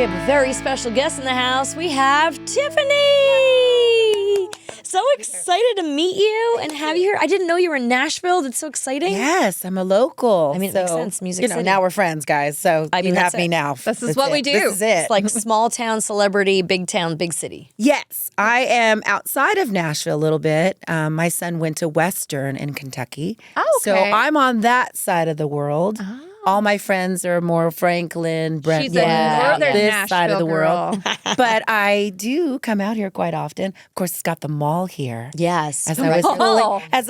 have a very special guest in the house. We have Tiffany. So excited to meet you and have you here. I didn't know you were in Nashville. That's so exciting. Yes, I'm a local. I mean, it makes sense. Music City. Now we're friends, guys. So you have me now. This is what we do. This is it. It's like small town celebrity, big town, big city. Yes, I am outside of Nashville a little bit. My son went to Western in Kentucky. Oh, okay. So I'm on that side of the world. Oh. All my friends are more Franklin, Brent. She's a northern this Nashville side of the girl. world. But I do come out here quite often. Of course, it's got the mall here. Yes. As I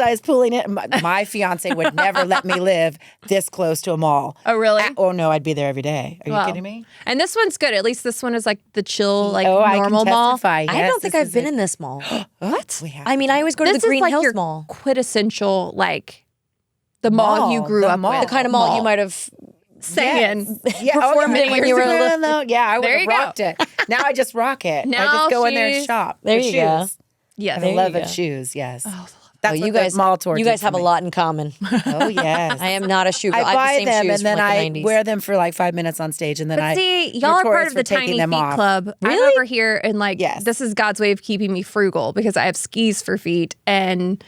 was pulling it, my fiance would never let me live this close to a mall. Oh, really? Oh, no, I'd be there every day. Are you kidding me? And this one's good. At least this one is like the chill, like I normal can mall. testify. Yes, I don't think I've been in this mall. What? We have I mean, I always go to This the Green is like Hills your Mall. quintessential, like the mall you grew up with. The kind of mall you might have saying. performed in when you were little. Yeah, I would There have you go. rocked it. Now I just rock it. I Now just go in there and shoes. shop. There for you go. shoes. Yes. I love of shoes, yes. That's you what guys, the mall tour you did guys have for a me. lot in common. Oh, yes. I am not a shoe girl. I I buy have the same them shoes and then from like I the 90s. wear them for like 5 minutes on stage and then But see, y'all are part of the Tiny Feet Club. I'm Really? over here and like, this is God's way of keeping me frugal because I have skis for feet and...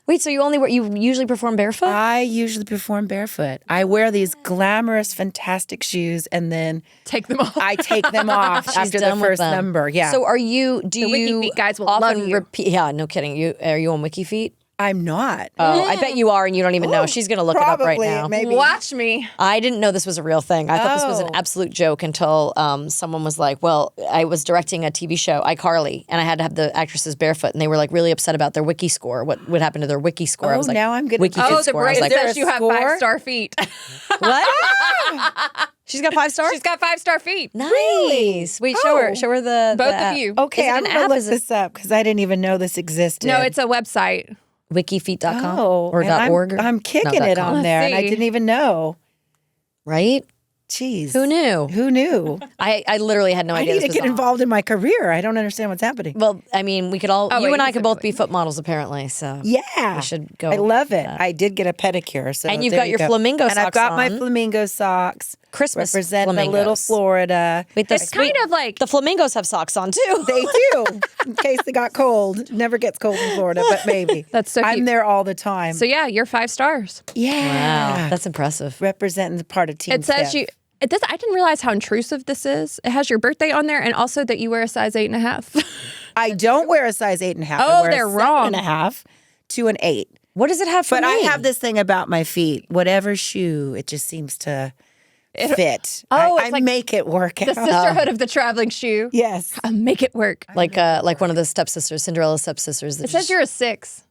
Wait, so you usually perform barefoot? I usually perform barefoot. I wear these glamorous, fantastic shoes and then take them off. I take them off after the first number. Yeah. So do you Wiki Feet guys will often love you. repeat? Yeah, no kidding. Are you on Wiki Feet? I'm not. Oh, I bet you are, and you don't even know. She's going to look it up right now. Maybe. Watch me. I didn't know this was a real thing. I thought this was an absolute joke until someone was like, well, I was directing a TV show, iCarly, and I had to have the actresses barefoot, and they were like really upset about their Wiki score. What would happen to their Wiki score? I was like, now I'm going to... Wiki Fit The score. I was brain like, says you have 5-star feet. what? She's got 5 stars? She's got 5-star feet. Nice. Really? Wait, show her the Both the of you. Okay, Is it I'm an going to app? look Is it this up because I didn't even know this existed. No, it's a website. wikifeet.com or and .org? I'm kicking No, it .com. on there, and I see. didn't even know. Right? Jeez. Who knew? Who knew? I literally had no I idea need this to was get on. involved in my career. I don't understand what's happening. Well, I mean, we could all, Oh, you wait, and I you could said both wait. be foot models apparently, so. Yeah. We should go. I love it. that. I did get a pedicure. So And you've there got you your go. flamingo And I've socks got my on. flamingo socks. Christmas representing a little flamingos. Florida. Wait, It's kind of like... the flamingos have socks on too. They do, in case they got cold. Never gets cold in Florida, but maybe. That's so I'm cute. there all the time. So yeah, you're 5 stars. Yeah. Wow, that's impressive. Representing the part of Team It says Tiff. I didn't realize how intrusive this is. It has your birthday on there and also that you wear a size 8.5. I don't wear a size 8.5. Oh, I wear they're a wrong. 7.5 to an 8. What does it have for But me? I have this thing about my feet. Whatever shoe, it just seems to fit. Oh, I it's like make it work. The sisterhood of the traveling shoe. Yes. Make it work. like one of the stepsisters, Cinderella stepsisters. It says you're a 6.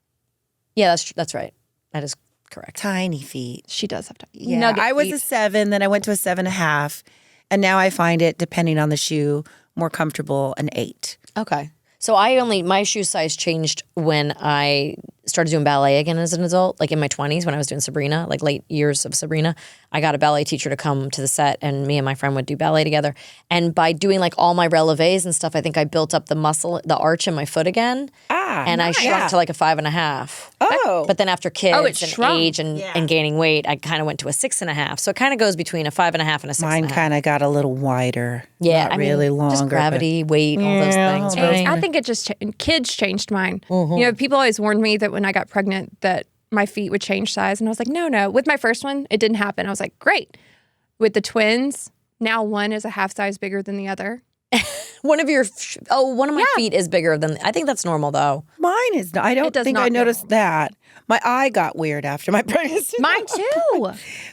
Yeah, that's right. That is correct. Tiny feet. She does have to. Yeah, Nugget I was feet. a 7, then I went to a 7.5, and now I find it, depending on the shoe, more comfortable an 8. Okay. So my shoe size changed when I started doing ballet again as an adult, like in my 20s when I was doing Sabrina, like late years of Sabrina. I got a ballet teacher to come to the set and me and my friend would do ballet together. And by doing like all my releves and stuff, I think I built up the muscle, the arch in my foot again. And I shrunk to like a 5.5. Oh. But then after kids it and shrunk. age and gaining weight, I kind of went to a 6.5. So it kind of goes between a 5.5 and a 6.5. Mine kind of got a little wider. Yeah, Not really longer. just but- gravity, weight, all those things. Right? I think it just kids changed mine. You know, people always warned me that when I got pregnant that my feet would change size, and I was like, no. With my first one, it didn't happen. I was like, great. With the twins, now one is a half size bigger than the other. One of my feet is bigger than. I think that's normal though. Mine is not. I don't does think not I go. noticed that. My eye got weird after my pregnancy. Mine too.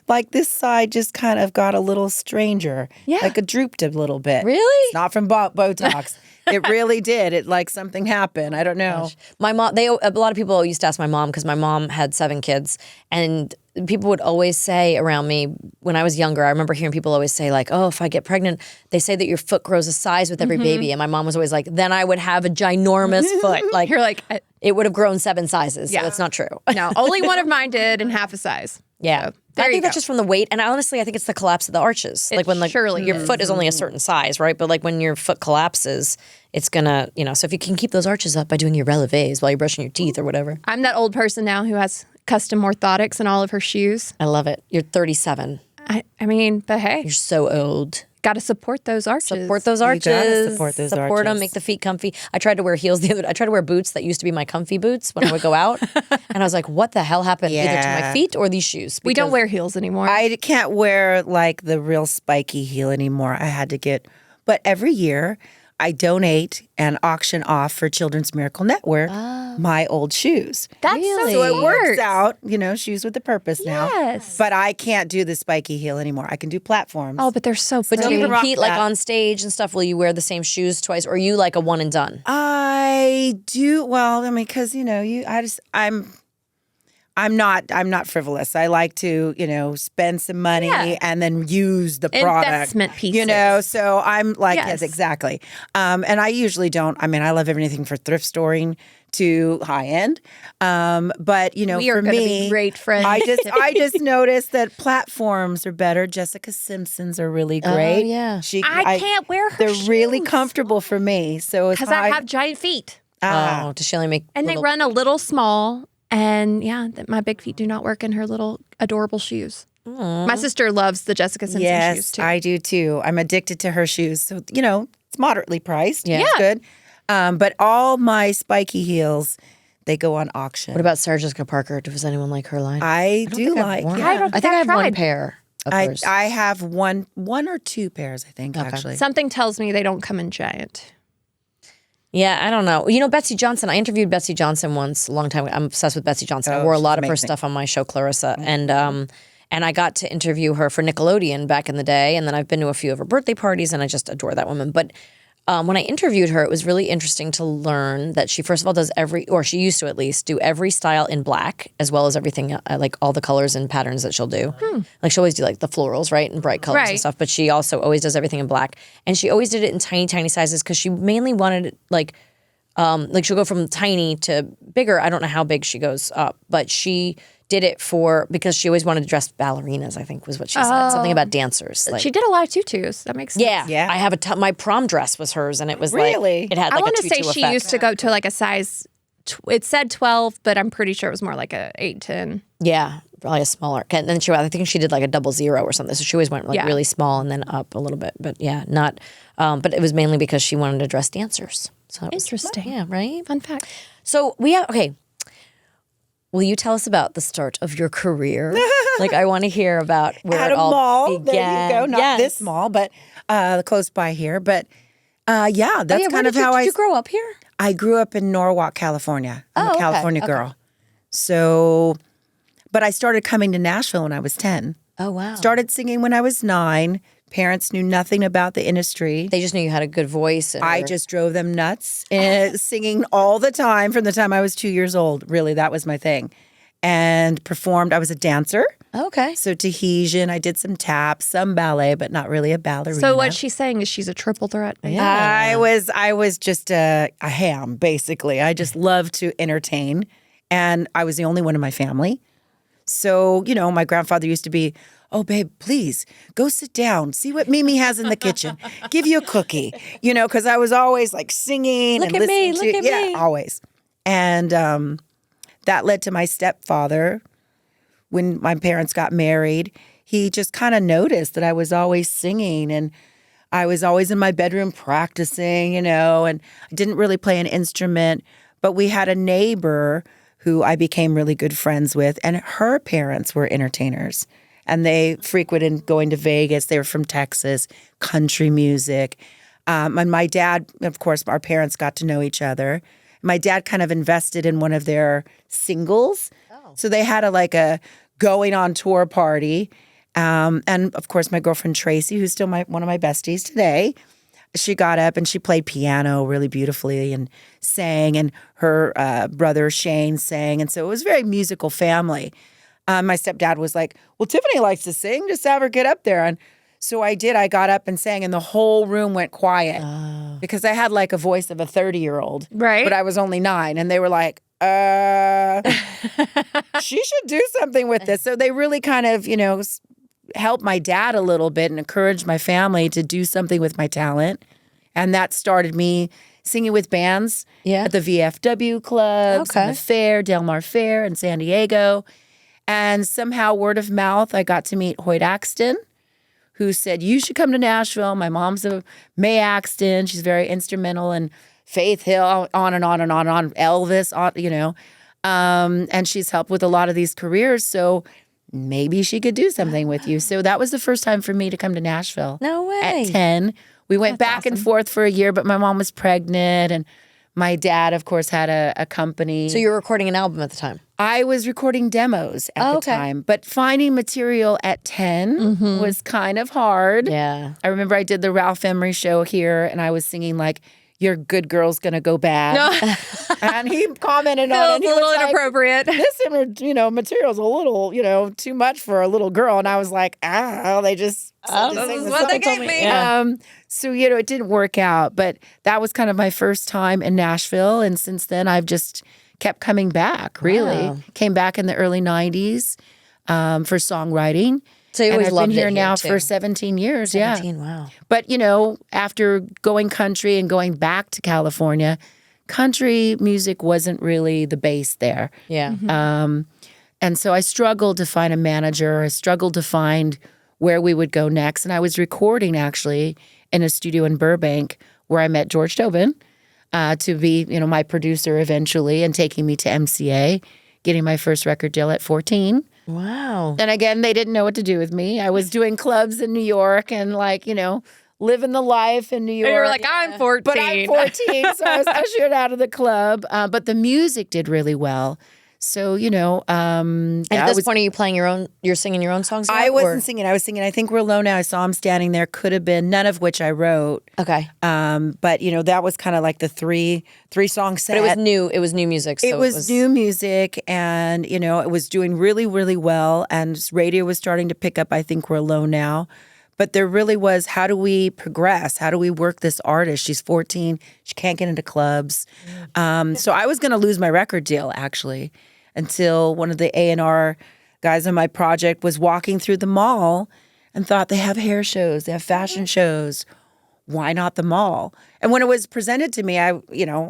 Like this side just kind of got a little stranger. Yeah. Like it drooped a little bit. Really? It's not from Botox. It really did. It like something happened. I don't know. My mom. A lot of people used to ask my mom because my mom had 7 kids, and people would always say around me when I was younger. I remember hearing people always say like, "Oh, if I get pregnant, they say that your foot grows a size with every baby." And my mom was always like, "Then I would have a ginormous foot." Like You're like, it would have grown 7 sizes. Yeah. So that's not true. no, only one of mine did and half a size. Yeah. So, there I you think that's go. just from the weight. And honestly, I think it's the collapse of the arches. Like when surely your is. foot is only a certain size, right? But like when your foot collapses, it's gonna, so if you can keep those arches up by doing your releves while you're brushing your teeth or whatever. I'm that old person now who has custom orthotics in all of her shoes. I love it. You're 37. I mean, but hey. You're so old. Got to support those arches. Support those You arches. gotta support those them, arches. make the feet comfy. I tried to wear heels the other day. I tried to wear boots that used to be my comfy boots when I would go out. And I was like, what the hell happened either to my Yeah. feet or these shoes? We don't Because- wear heels anymore. I can't wear like the real spiky heel anymore. I had to get, but every year I donate and auction off for Children's Miracle Network my old shoes. That's Really? So it works smart. out, shoes with a purpose now. Yes. But I can't do the spiky heel anymore. I can do platforms. Oh, but they're so But do pretty. you rock compete like that. on stage and stuff? Will you wear the same shoes twice, or are you like a one and done? I do well. I mean, because I'm not frivolous. I like to spend some money Yeah. and then use the product. Investment pieces. So I'm like Yes. exactly. And I usually don't. I mean, I love everything from thrift storing to high end. But We are for gonna me, be great friends. I just noticed that platforms are better. Jessica Simpson's are really great. yeah. I can't wear her They're really shoes. comfortable for me. So Because I have giant feet. Oh, does she only make And little- they run a little small. And my big feet do not work in her little adorable shoes. My sister loves the Jessica Simpson shoes Yes, too. I do too. I'm addicted to her shoes. So, it's moderately priced. Yeah. It's good. But all my spiky heels, they go on auction. What about Sarah Jessica Parker? Does anyone like her line? I don't do think I've like. worn- Yeah. I don't I think I have one tried. pair of I hers. have one or two pairs, I think, actually. Something tells me they don't come in giant. Yeah, I don't know. Betsy Johnson. I interviewed Betsy Johnson once a long time ago. I'm obsessed with Betsy Johnson. I wore a she's lot of her amazing. stuff on my show, Clarissa, and I got to interview her for Nickelodeon back in the day. And then I've been to a few of her birthday parties, and I just adore that woman. But when I interviewed her, it was really interesting to learn that she, first of all, does she used to at least do every style in black, as well as everything, like all the colors and patterns that she'll do. Like she'll always do like the florals, right, and bright colors and Right. stuff. But she also always does everything in black, and she always did it in tiny, tiny sizes because she mainly wanted like she'll go from tiny to bigger. I don't know how big she goes up, but she did it because she always wanted to dress ballerinas, I think was what she said. Something about dancers. Like, She did a lot of tutus. That makes sense. yeah. I have my prom dress was hers, and it was Really? like, it had I like want a to say tutu she effect. used to go to like a size, it said 12, but I'm pretty sure it was more like a 8, 10. Yeah, probably a smaller. And then I think she did like a 00 or something. So she always went like Yeah. really small and then up a little bit. But yeah, not. But it was mainly because she wanted to dress dancers. So it was- Interesting. yeah, right. Fun fact. So okay. Will you tell us about the start of your career? Like, I want to hear about where At it a all mall. began. There you go. Not Yes. this mall, but close by here. But that's Oh, yeah, where kind of did how did you grow up here? I grew up in Norwalk, California. I'm Oh, a okay, California girl. So, but I started coming to Nashville when I was 10. Oh wow. Started singing when I was 9. Parents knew nothing about the industry. They just knew you had a good voice. I just drove them nuts, singing all the time from the time I was 2 years old. Really, that was my thing. And performed. I was a dancer. Okay. So Tahitian, I did some taps, some ballet, but not really a ballerina. So what she's saying is she's a triple threat. I was just a ham, basically. I just loved to entertain. And I was the only one in my family. So, my grandfather used to be, oh, babe, please go sit down. See what Mimi has in the kitchen. Give you a cookie, because I was always like singing Look and at me, listening look to, at me. always. And that led to my stepfather. When my parents got married, he just kind of noticed that I was always singing and I was always in my bedroom practicing, and I didn't really play an instrument. But we had a neighbor who I became really good friends with, and her parents were entertainers. And they frequented going to Vegas. They were from Texas, country music. And my dad, of course, our parents got to know each other. My dad kind of invested in one of their singles. So they had a going on tour party. And of course, my girlfriend Tracy, who's still one of my besties today, she got up and she played piano really beautifully and sang. And her brother Shane sang. And so it was a very musical family. My stepdad was like, well, Tiffany likes to sing. Just have her get up there. And so I did. I got up and sang, and the whole room went quiet because I had like a voice of a 30-year-old. Right. But I was only 9. And they were like, she should do something with this. So they really kind of, helped my dad a little bit and encouraged my family to do something with my talent. And that started me singing with bands at the VFW clubs, and the fair, Del Mar Fair in San Diego. And somehow, word of mouth, I got to meet Hoyt Axton, who said, you should come to Nashville. My mom's a Mae Axton. She's very instrumental in Faith Hill, on and on and on and on, Elvis, and she's helped with a lot of these careers. So maybe she could do something with you. So that was the first time for me to come to Nashville. No way. At 10. We went back and forth for a year, but my mom was pregnant, and my dad, of course, had a company. So you were recording an album at the time? I was recording demos at the time, but finding material at 10 was kind of hard. Yeah. I remember I did the Ralph Emery show here, and I was singing like, your good girl's gonna go bad. And he commented on it. Feels a little inappropriate. This, material's a little, too much for a little girl. And I was like, they just said to This sing is the what song. they gave me. Yeah. So, it didn't work out. But that was kind of my first time in Nashville. And since then, I've just kept coming back, really. Wow. Came back in the early 90s for songwriting. So you and always I've loved been here it now too. for 17 years. 17, wow. But, after going country and going back to California, country music wasn't really the base there. Yeah. And so I struggled to find a manager. I struggled to find where we would go next. And I was recording, actually, in a studio in Burbank where I met George Tobin to be, my producer eventually, and taking me to MCA, getting my first record deal at 14. Wow. And again, they didn't know what to do with me. I was doing clubs in New York and living the life in New York. And you were like, I'm 14. But I'm 14, so I was ushered out of the club. But the music did really well. So, And at this point, are you playing you're singing your own songs now? I wasn't singing. I was singing, I Think We're Alone Now. I Saw Him Standing There. Could have been, none of which I wrote. Okay. But, that was kind of like the three-song set. But it was new. It was new music. So It was new music, and, it was doing really, really well. And radio was starting to pick up, I Think We're Alone Now. But there really was, how do we progress? How do we work this artist? She's 14. She can't get into clubs. So I was going to lose my record deal, actually, until one of the A&R guys on my project was walking through the mall and thought, they have hair shows, they have fashion shows. Why not the mall? And when it was presented to me, I,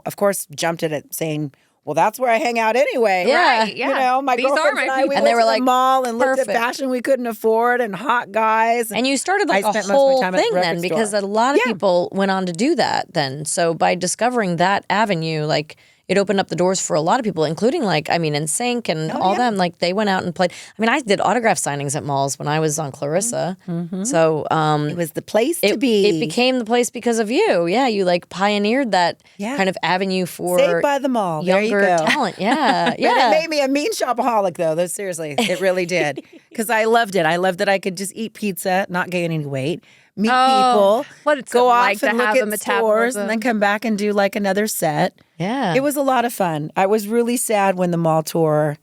of course, jumped at it saying, well, that's where I hang out anyway. Yeah. Right, yeah. My These are girlfriends my and I, we people. went And they were to like, the mall and looked perfect. at fashion we couldn't afford and hot guys. And you started like I a spent most of my whole time at the thing record then, because store. a lot of people went on to do that then. So by discovering that avenue, like it opened up the doors for a lot of people, including NSYNC and all them. Like they went out and played. I mean, I did autograph signings at malls when I was on Clarissa. So it was the place to be. It became the place because of you. Yeah, you pioneered that kind of avenue for Saved by the Mall. There you younger go. talent. Yeah, And yeah. it made me a mean shopaholic, though. Seriously, it really did. Because I loved it. I loved that I could just eat pizza, not gain any weight, meet people, what it's go off like to and look have at a stores, metabolism. and then come back and do another set. Yeah. It was a lot of fun. I was really sad when the mall tour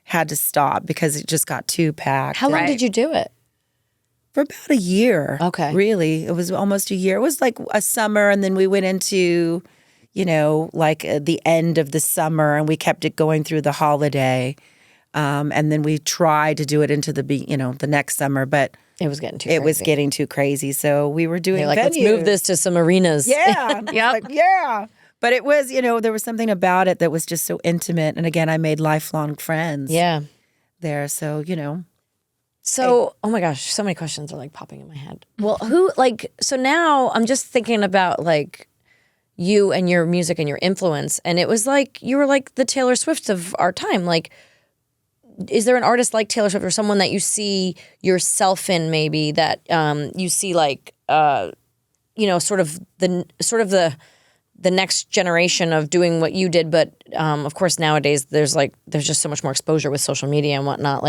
had to stop because it just got too packed. How long did you do it? For about a year. Okay. Really. It was almost a year. It was like a summer, and then we went into, the end of the summer, and we kept it going through the holiday. And then we tried to do it into the next summer, but It was getting too it crazy. was getting too crazy. So we were doing You're like, let's venues. move this to some arenas. Yeah. Yep. Yeah. But it was, there was something about it that was just so intimate. And again, I made lifelong friends Yeah. there. So, So, oh my gosh, so many questions are popping in my head. Well, so now I'm just thinking about you and your music and your influence. And it was you were the Taylor Swift of our time. Is there an artist like Taylor Swift or someone that you see yourself in maybe that you see sort of the next generation of doing what you did, but of course nowadays there's just so much more exposure with social media and whatnot.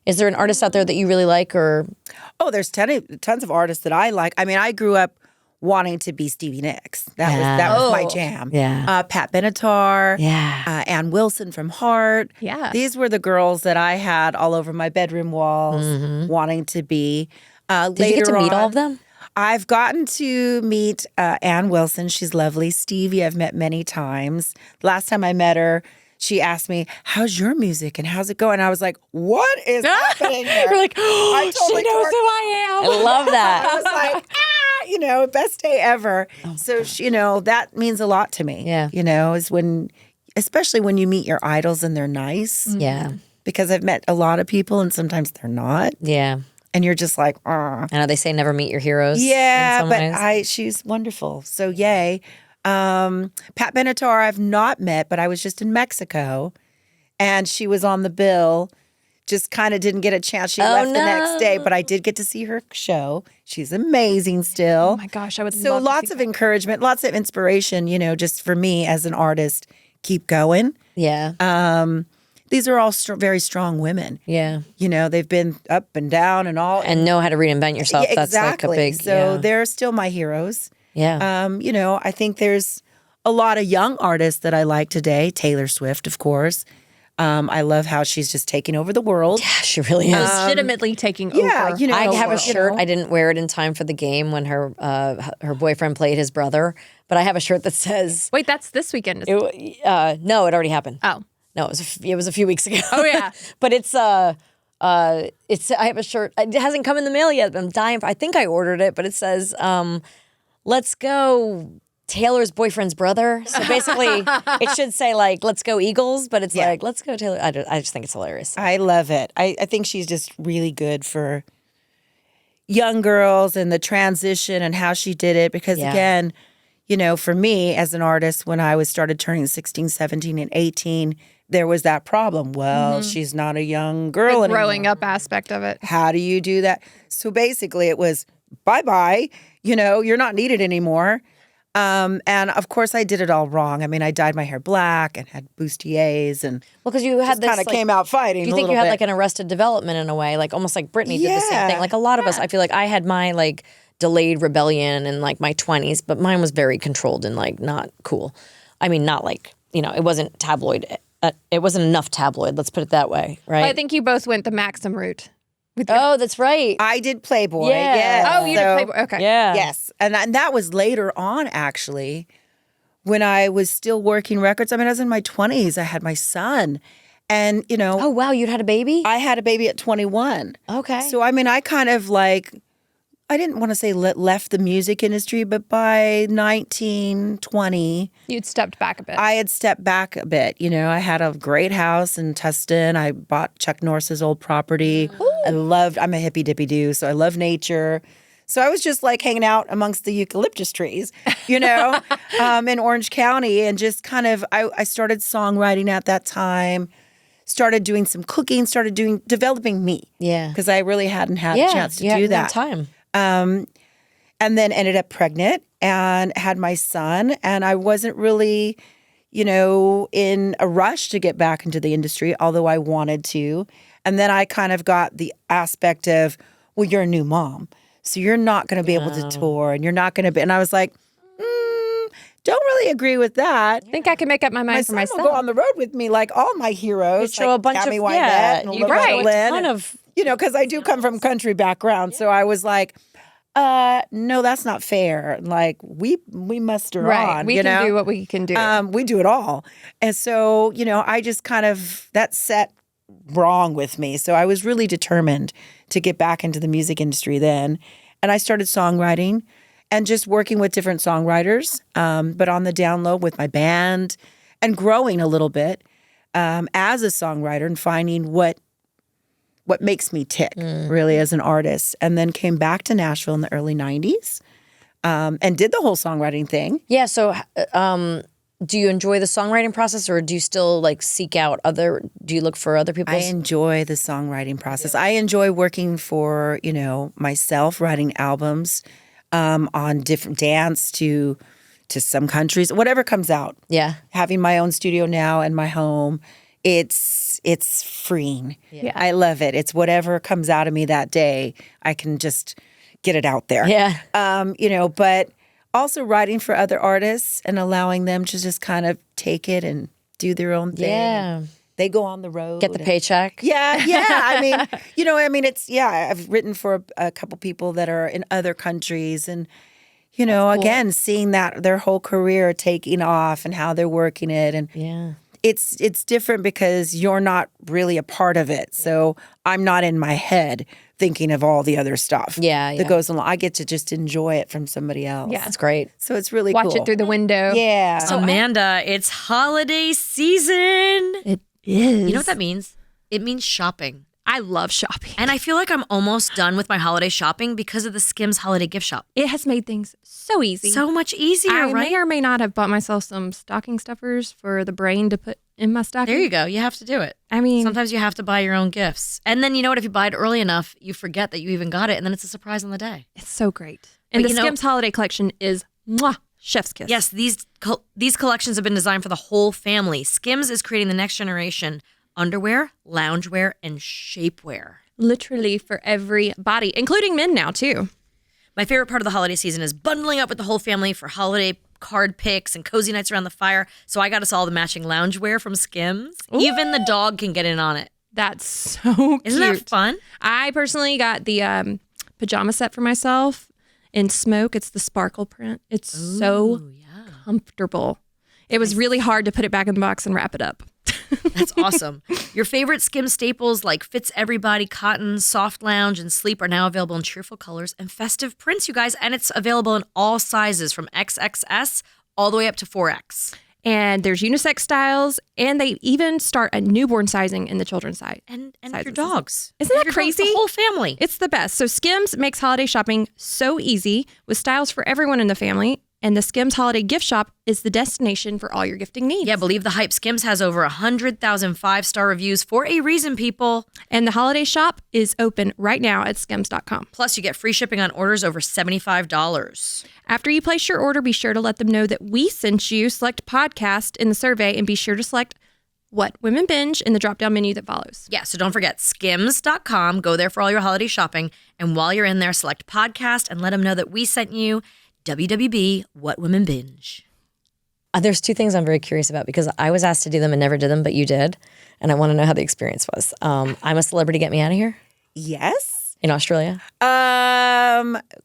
Is there an artist out there that you really like, or? Oh, there's tons of artists that I like. I mean, I grew up wanting to be Stevie Nicks. That was my jam. Yeah. Pat Benatar. Yeah. Ann Wilson from Heart. Yeah. These were the girls that I had all over my bedroom walls wanting to be. Did you get to meet all of them? I've gotten to meet Ann Wilson. She's lovely. Stevie, I've met many times. The last time I met her, she asked me, how's your music and how's it going? I was like, what is happening here? You're like, I totally She knows who I am. I love I that. was like, best day ever. So, that means a lot to me. Yeah. Is especially when you meet your idols and they're nice. Yeah. Because I've met a lot of people and sometimes they're not. Yeah. and you're just like, I know they say never meet your heroes. yeah, in some but ways. she's wonderful. So yay. Pat Benatar I've not met, but I was just in Mexico and she was on the bill. Just kind of didn't get a chance. She left the next day, but I did get to see her show. She's amazing still. Oh my gosh, I would So love lots to of see encouragement, lots of inspiration, just for me as an artist, keep going. Yeah. These are all very strong women. Yeah. They've been up and down and all. And know how to reinvent yourself. Yeah, That's like a exactly. big, So yeah. they're still my heroes. Yeah. I think there's a lot of young artists that I like today. Taylor Swift, of course. I love how she's just taking over the world. Yeah, she really is. legitimately taking Yeah, over. I have a well, shirt. I didn't wear it in time for the game when her boyfriend played his brother, but I have a shirt that says, Wait, that's this weekend. no, it already happened. Oh. No, it was a few weeks ago. Oh, yeah. But I have a shirt. It hasn't come in the mail yet, but I'm dying. I think I ordered it, but it says, let's go Taylor's boyfriend's brother. So basically it should say like, let's go Eagles, but it's like, let's go Taylor. I just think it's hilarious. I love it. I think she's just really good for young girls and the transition and how she did it. Because again, for me as an artist, when I started turning 16, 17, and 18, there was that problem. Well, she's not a young girl The anymore. growing up aspect of it. How do you do that? So basically it was bye-bye, you're not needed anymore. And of course I did it all wrong. I mean, I dyed my hair black and had bustiers and Well, because you had this kind of came out fighting. Do you a think you little had bit. like an Arrested Development in a way, like almost like Britney did the same thing? Yeah. Like a lot of us, I feel like I had my like delayed rebellion in like my 20s, but mine was very controlled and like not cool. I mean, not like, it wasn't tabloid. It wasn't enough tabloid. Let's put it that way, right? Well, I think you both went the Maxim route. Oh, that's right. I did Playboy. Yeah. Yeah. Oh, you did Playboy. Okay. Yeah. Yes. And that was later on, actually, when I was still working records. I mean, I was in my 20s. I had my son. And, Oh, wow. You'd had a baby? I had a baby at 21. Okay. So, I mean, I kind of I didn't want to say left the music industry, but by 19, 20, You'd stepped back a bit. I had stepped back a bit. I had a great house in Tustin. I bought Chuck Norris's old property. I'm a hippie dippy do, so I love nature. So I was just like hanging out amongst the eucalyptus trees, in Orange County, and just kind of, I started songwriting at that time, started doing some cooking, developing me. Yeah. Because I really hadn't had a chance to do that. Time. And then ended up pregnant and had my son. And I wasn't really, in a rush to get back into the industry, although I wanted to. And then I kind of got the aspect of, well, you're a new mom. So you're not going to be able to tour and you're not going to be. And I was like, don't really agree with that. I think I can make up my mind for My son myself. will go on the road with me like all my heroes. Show like a bunch Tammy of Wynette and you Loretta right. Lynn a ton and- of because I do come from country background. So I was like, no, that's not fair. Like we muster Right. on, We can do what we can do. we do it all. And so, I just kind of, that set wrong with me. So I was really determined to get back into the music industry then. And I started songwriting and just working with different songwriters, but on the down low with my band and growing a little bit as a songwriter and finding what makes me tick really as an artist. And then came back to Nashville in the early 90s and did the whole songwriting thing. Yeah. So, do you enjoy the songwriting process, or do you still like seek out do you look for other I people's? enjoy the songwriting process. I enjoy working for, myself, writing albums on different dance to some countries, whatever comes out. Yeah. Having my own studio now in my home, it's freeing. Yeah. I love it. It's whatever comes out of me that day, I can just get it out there. Yeah. But also writing for other artists and allowing them to just kind of take it and do their own thing. Yeah. They go on the road. Get the paycheck. Yeah. It's, I've written for a couple people that are in other countries and, again, seeing that their whole career taking off and how they're working it. And Yeah. it's different because you're not really a part of it. So I'm not in my head thinking of all the other stuff Yeah. that goes along. I get to just enjoy it from somebody else. Yeah. That's great. So it's really Watch cool. it through the window. Yeah. So Amanda, it's holiday season. It is. You know what that means? It means shopping. I love shopping. And I feel like I'm almost done with my holiday shopping because of the Skims holiday gift shop. It has made things so easy. So much easier, I right? may or may not have bought myself some stocking stuffers for the brain to put in my stocking. There you go. You have to do it. I mean, Sometimes you have to buy your own gifts. And then you know what? If you buy it early enough, you forget that you even got it. And then it's a surprise on the day. it's so great. And But the you know- Skims holiday collection is mwah, chef's kiss. Yes, these collections have been designed for the whole family. Skims is creating the next generation underwear, loungewear, and shapewear. Literally for every body, including men now too. My favorite part of the holiday season is bundling up with the whole family for holiday card picks and cozy nights around the fire. So I got us all the matching loungewear from Skims. Even the dog can get in on it. That's so cute. Isn't that fun? I personally got the pajama set for myself in smoke. It's the sparkle print. It's so comfortable. It was really hard to put it back in the box and wrap it up. That's awesome. Your favorite Skims staples like Fits Everybody, Cotton, Soft Lounge, and Sleep are now available in cheerful colors and festive prints, you guys. And it's available in all sizes from XXS all the way up to 4X. And there's unisex styles, and they even start a newborn sizing in the children's side. And sizes. your dogs. Isn't that Your dogs, crazy? the whole family. It's the best. So Skims makes holiday shopping so easy with styles for everyone in the family. And the Skims Holiday Gift Shop is the destination for all your gifting needs. Yeah, believe the hype. Skims has over 100,000 5-star reviews for a reason, people. And the holiday shop is open right now at skims.com. Plus, you get free shipping on orders over $75. After you place your order, be sure to let them know that we sent you. Select podcast in the survey and be sure to select What Women Binge in the drop-down menu that follows. Yeah, so don't forget, skims.com. Go there for all your holiday shopping. And while you're in there, select podcast and let them know that we sent you. WWB, What Women Binge. There's two things I'm very curious about because I was asked to do them and never did them, but you did. And I want to know how the experience was. I'm a Celebrity, Get Me Out of Here Yes. in Australia.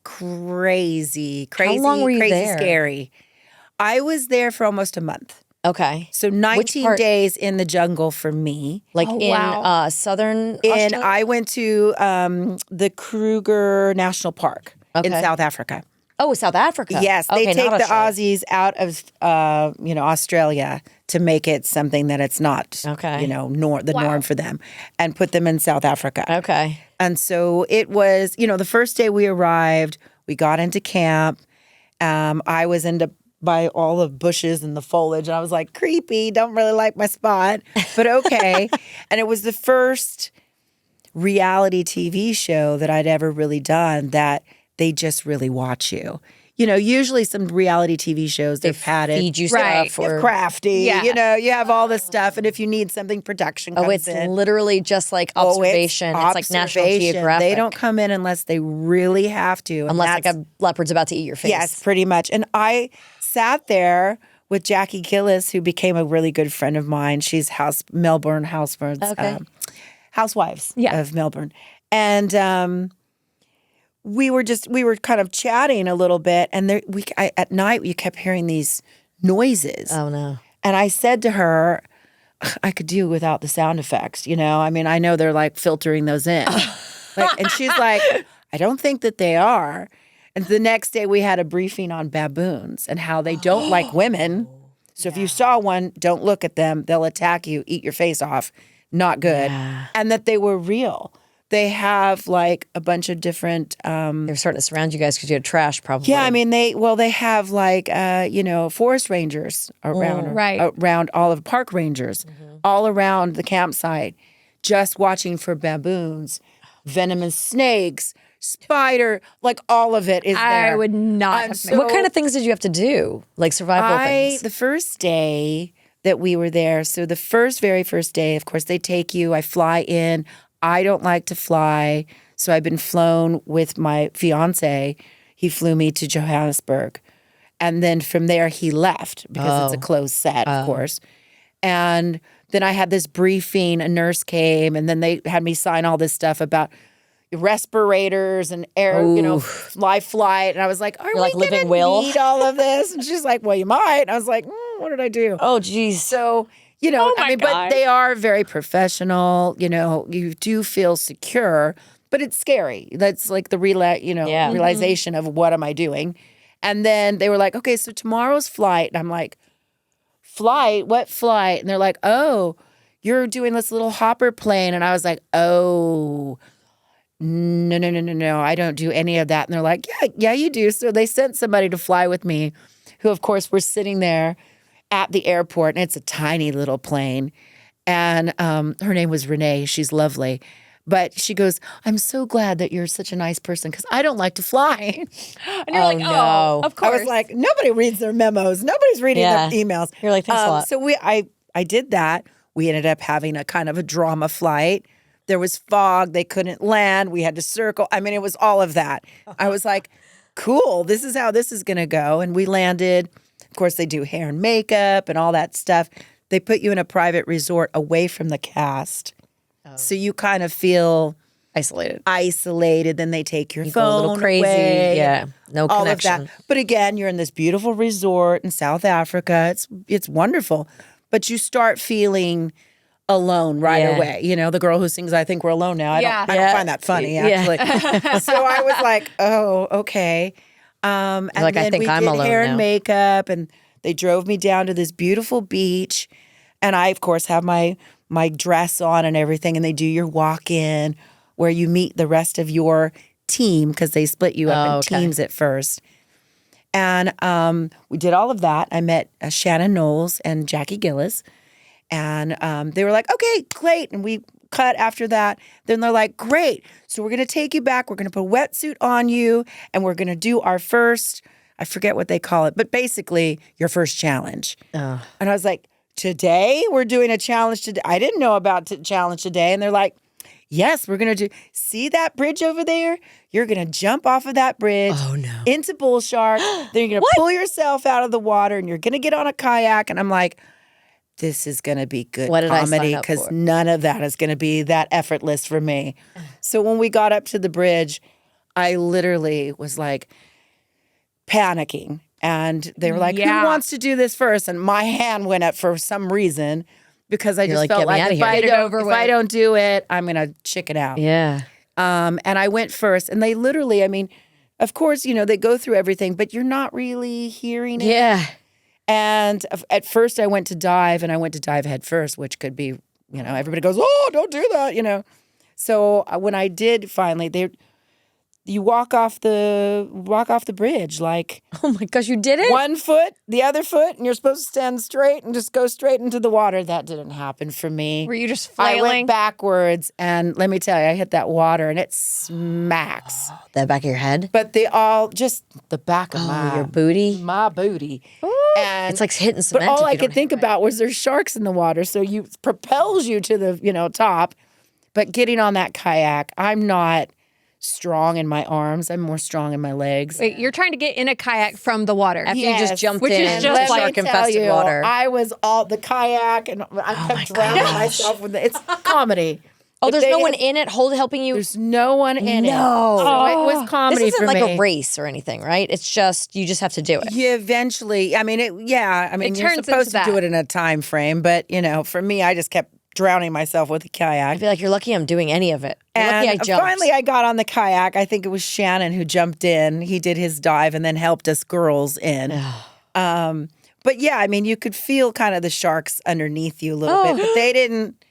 Crazy, How long were you crazy, there? scary. I was there for almost a month. Okay. So 19 part? days in the jungle for me. Like Oh, in wow. southern And Australia? I went to the Kruger National Park in Okay. South Africa. Oh, South Africa. Yes, Okay, they take not the Australia. Aussies out of Australia to make it something that it's not. Okay. The norm for them, and put them in South Africa. Okay. And so it was. The first day we arrived, we got into camp. I was into by all the bushes and the foliage, and I was like, creepy. Don't really like my spot, but okay. And it was the first reality TV show that I'd ever really done that. They just really watch you. Usually some reality TV shows, they're padded. Feed you Right. stuff. Or, Crafty. Yeah. You have all this stuff. And if you need something, production comes it's in. literally just like observation. It's like National observation. Geographic. They don't come in unless they really have to. And Unless like that's- a leopard's about to eat your face. Yes, pretty much. And I sat there with Jackie Gillis, who became a really good friend of mine. She's Melbourne Housewives, Okay. housewives Yeah. of Melbourne. And we were kind of chatting a little bit, and at night we kept hearing these noises. Oh no. And I said to her, I could do without the sound effects, I mean, I know they're like filtering those in. And she's like, I don't think that they are. And the next day we had a briefing on baboons and how they don't like women. So if you saw one, don't look at them. They'll attack you, eat your face off. Not good. Yeah. And that they were real. They have like a bunch of different They're starting to surround you guys because you had trash probably. yeah, I mean they have like forest rangers around Right. around all of park rangers all around the campsite, just watching for baboons, venomous snakes, spider, like all of it is there. I would not I'm have so- What kind of things did you have to do? Like survival things? The first day that we were there, so the very first day, of course, they take you. I fly in. I don't like to fly, so I've been flown with my fiance. He flew me to Johannesburg. And then from there, he left because it's a closed set, of course. And then I had this briefing. A nurse came, and then they had me sign all this stuff about respirators and air, life flight. And I was like, are we like going living to will? need all of this? And she's like, well, you might. And I was like, what did I do? Oh geez. So, my but God. they are very professional. You do feel secure, but it's scary. That's like the Yeah. realization of what am I doing? And then they were like, okay, so tomorrow's flight. And I'm like, flight? What flight? And they're like, oh, you're doing this little hopper plane. And I was like, oh, no. I don't do any of that. And they're like, yeah, you do. So they sent somebody to fly with me who, of course, were sitting there at the airport. And it's a tiny little plane. And her name was Renee. She's lovely. But she goes, I'm so glad that you're such a nice person because I don't like to fly. And you're like, no. oh, of course. I was like, nobody reads their memos. Nobody's reading their emails. You're like, thanks a lot. So I did that. We ended up having a kind of a drama flight. There was fog. They couldn't land. We had to circle. I mean, it was all of that. I was like, cool. This is how this is going to go. And we landed. Of course, they do hair and makeup and all that stuff. They put you in a private resort away from the cast. So you kind of feel isolated. Then they take your phone go a little crazy. away. Yeah. No all connection. of that. But again, you're in this beautiful resort in South Africa. It's wonderful. But you start feeling alone right away. You know, the girl who sings I Think We're Alone Now. I don't find that funny, actually. So I was like, oh, okay. And like, then I think we I'm did alone hair now. and makeup, and they drove me down to this beautiful beach. And I, of course, have my dress on and everything. And they do your walk-in where you meet the rest of your team because they split you up in teams at first. And we did all of that. I met Shannon Knowles and Jackie Gillis. And they were like, okay, great. And we cut after that. Then they're like, great. So we're going to take you back. We're going to put a wetsuit on you. And we're going to do our first, I forget what they call it, but basically your first challenge. And I was like, today we're doing a challenge today. I didn't know about challenge today. And they're like, yes, we're going to see that bridge over there? You're going to jump off of that bridge into bull shark. Then you're going to pull yourself out of the water and you're going to get on a kayak. And I'm like, this is going to be good comedy because none of that is going to be that effortless for me. So when we got up to the bridge, I literally was like panicking. And they were like, who wants to do this first? And my hand went up for some reason because I just felt like if I don't do it, I'm going to chicken out. Yeah. And I went first. And they literally, I mean, of course, you know, they go through everything, but you're not really hearing it. Yeah. And at first I went to dive, and I went to dive head first, which could be, you know, everybody goes, oh, don't do that, you know. So when I did finally, you walk off the bridge like, oh my gosh, you did it? One foot, the other foot, and you're supposed to stand straight and just go straight into the water. That didn't happen for me. Were you just flailing? I went backwards, and let me tell you, I hit that water, and it smacks. The back of your head? But they all just the back of your booty? my booty. And It's like hitting cement. But all if I you could don't think hit it about was there's sharks in the water, so propels you to the top. But getting on that kayak, I'm not strong in my arms. I'm more strong in my legs. Wait, you're trying to get in a kayak from the water. After you just jumped which in, is just like shark-infested water. I was all the kayak, and I kept drowning myself with it. It's comedy. Oh, there's no one in it helping you? There's no one in it. No. So it was comedy This isn't for like me. a race or anything, right? It's just, you just have to do it. You eventually, I mean, you're turns supposed into to do that. it in a time frame, but, you know, for me, I just kept drowning myself with a kayak. I feel like you're lucky I'm doing any of it. You're lucky I And jumped. finally, I got on the kayak. I think it was Shannon who jumped in. He did his dive and then helped us girls in. But yeah, I mean, you could feel kind of the sharks underneath you a little bit, but they didn't.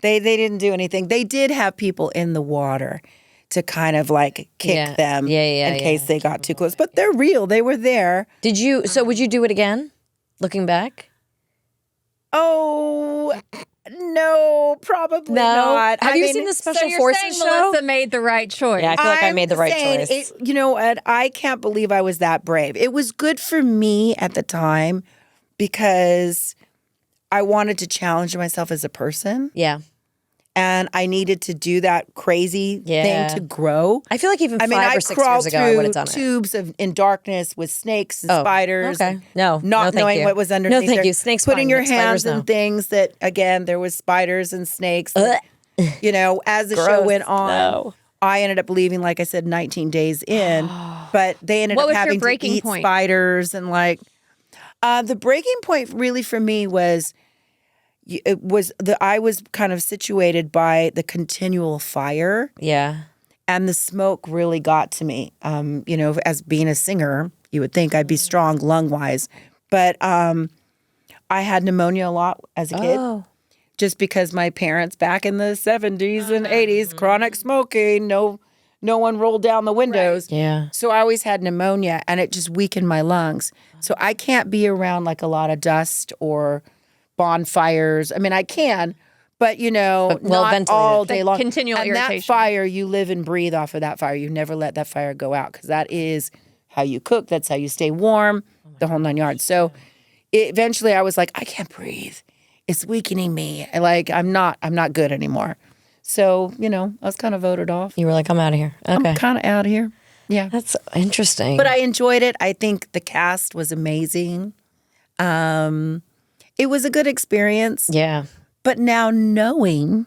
They didn't do anything. They did have people in the water to kind of like kick them in case they got too close. But they're real. They were there. So would you do it again, looking back? Oh, no, probably not. Have you seen the Special So you're Forces saying show? Melissa made the right choice. Yeah, I feel like I made the right saying choice. You know what? I can't believe I was that brave. It was good for me at the time because I wanted to challenge myself as a person. Yeah. And I needed to do that crazy thing to grow. I feel like even 5 or 6 years ago, I would have done it. Tubes in darkness with snakes and spiders. Okay. And not knowing thank you. what was underneath. No, thank there. you. Snakes. Putting fine, your but spiders, hands in things that, again, there was spiders and snakes. You know, as the show went on, I ended up leaving, like I said, 19 days in. But they ended What up was your having to breaking eat point? spiders and like. The breaking point really for me was. I was kind of situated by the continual fire. Yeah. And the smoke really got to me. You know, as being a singer, you would think I'd be strong lung-wise. But I had pneumonia a lot as a kid. just because my parents back in the 70s and 80s, chronic smoking, no one rolled down the windows. Yeah. So I always had pneumonia and it just weakened my lungs. So I can't be around like a lot of dust or bonfires. I mean, I can, but well not ventilated. all day long. Continual and irritation. that fire, you live and breathe off of that fire. You never let that fire go out because that is how you cook. That's how you stay warm, the whole 9 yards. So eventually I was like, I can't breathe. It's weakening me. I'm not good anymore. So, I was kind of voted off. You were like, I'm out of here. Okay. I'm kind of out of here. Yeah. That's interesting. But I enjoyed it. I think the cast was amazing. It was a good experience. yeah. But now knowing,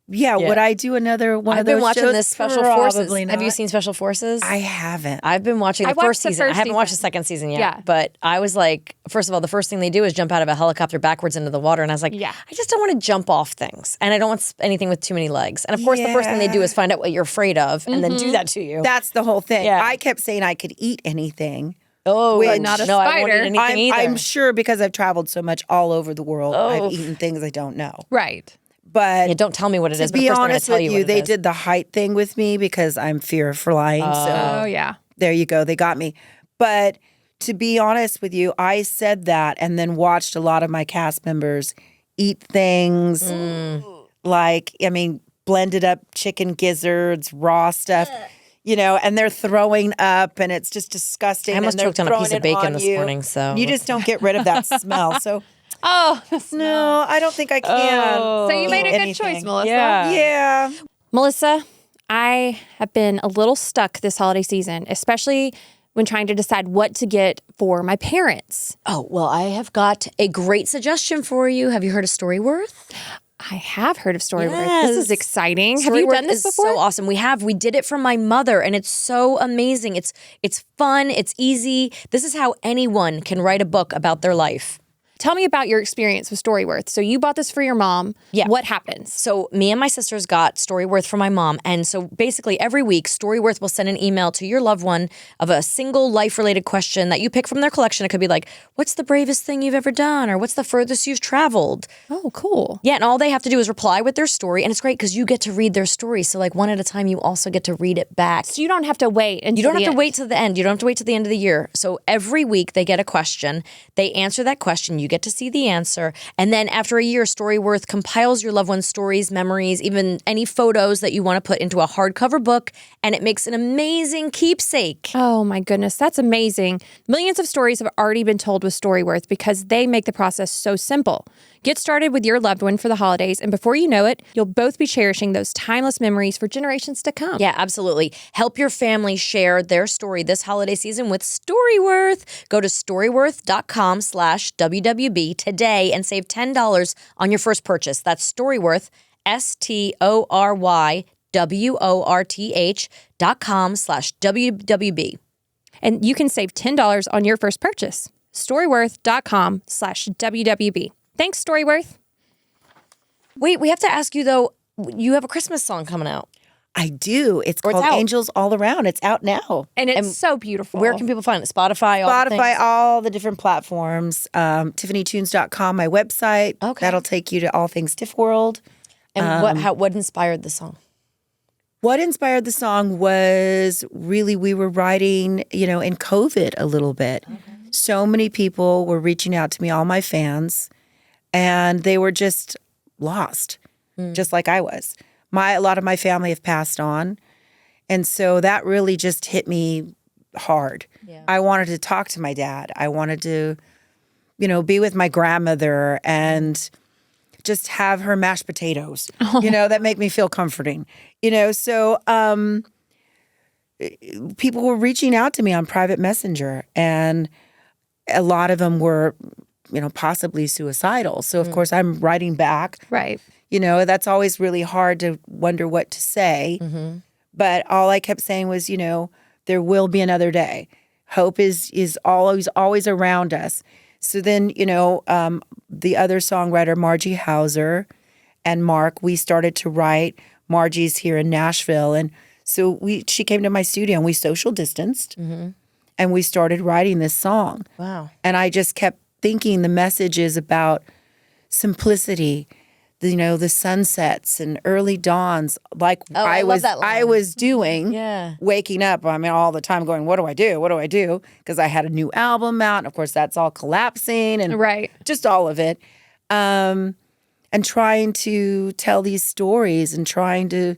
would I do another one I've of those been watching shows? this Special Forces. Probably Have you not. seen Special Forces? I haven't. I've been watching the I watched first the season. I first haven't watched the season. second season yet. Yeah. But I was like, first of all, the first thing they do is jump out of a helicopter backwards into the water. And I was like, Yeah. I just don't want to jump off things. And I don't want anything with too many legs. And of course, the first thing they do is find out what you're afraid of and then do that to you. That's the whole thing. Yeah. I kept saying I could eat anything. But not a no, I won't eat spider. anything either. I'm sure because I've traveled so much all over the world, I've eaten things I don't know. Right. But Yeah, don't tell me what it to is. But be first honest they're with gonna tell you, what they it is. did the height thing with me because I'm fear of flying. Oh, So yeah. there you go. They got me. But to be honest with you, I said that and then watched a lot of my cast members eat things blended up chicken gizzards, raw stuff. And they're throwing up and it's just disgusting. I almost and they're choked on a throwing piece of it bacon on this you. morning, so You just don't get rid of that smell. So Oh, no, I don't think I can. so you made a good anything. choice, Melissa. Yeah. Melissa, I have been a little stuck this holiday season, especially when trying to decide what to get for my parents. Oh, well, I have got a great suggestion for you. Have you heard of Storyworth? I have heard of Storyworth. Yes. This is exciting. Have you done this Storyworth is before? so awesome. We did it from my mother, and it's so amazing. It's fun. It's easy. This is how anyone can write a book about their life. Tell me about your experience with Storyworth. So you bought this for your mom. Yeah. What happens? So me and my sisters got Storyworth for my mom. And so basically every week, Storyworth will send an email to your loved one of a single life-related question that you pick from their collection. It could be like, what's the bravest thing you've ever done? Or what's the furthest you've traveled? Oh, cool. Yeah, and all they have to do is reply with their story. And it's great because you get to read their story. So like one at a time, you also get to read it back. So you don't have to wait until You don't the have to end. wait till the end. You don't have to wait till the end of the year. So every week they get a question. They answer that question. You get to see the answer. And then after a year, Storyworth compiles your loved one's stories, memories, even any photos that you want to put into a hardcover book. And it makes an amazing keepsake. Oh my goodness, that's amazing. Millions of stories have already been told with Storyworth because they make the process so simple. Get started with your loved one for the holidays, and before you know it, you'll both be cherishing those timeless memories for generations to come. Yeah, absolutely. Help your family share their story this holiday season with Storyworth. Go to storyworth.com/WWB today and save $10 on your first purchase. That's Storyworth, STORYWORTH.com/WWB. And you can save $10 on your first purchase. Storyworth.com/WWB. Thanks, Storyworth. Wait, we have to ask you though, you have a Christmas song coming out. I do. It's called out. Angels All Around. It's out now. And it's so beautiful. Where can people find it? Spotify, all the Spotify, things? all the different platforms. TiffanyTunes.com, my website. Okay. That'll take you to all things Tiff World. And what inspired the song? What inspired the song was really we were writing, in COVID a little bit. So many people were reaching out to me, all my fans, and they were just lost, just like I was. A lot of my family have passed on, and so that really just hit me hard. Yeah. I wanted to talk to my dad. I wanted to, be with my grandmother and just have her mashed potatoes, that make me feel comforting, So people were reaching out to me on private messenger, and a lot of them were, possibly suicidal. So of course I'm writing back. Right. That's always really hard to wonder what to say. But all I kept saying was, there will be another day. Hope is always around us. So then, the other songwriter, Margie Hauser, and Mark, we started to write. Margie's here in Nashville. And so she came to my studio and we social distanced and we started writing this song. Wow. And I just kept thinking the message is about simplicity, the sunsets and early dawns, like I love that line. I was doing, Yeah. waking up, I mean, all the time going, what do I do? What do I do? Because I had a new album out. And of course, that's all collapsing and Right. just all of it. And trying to tell these stories and trying to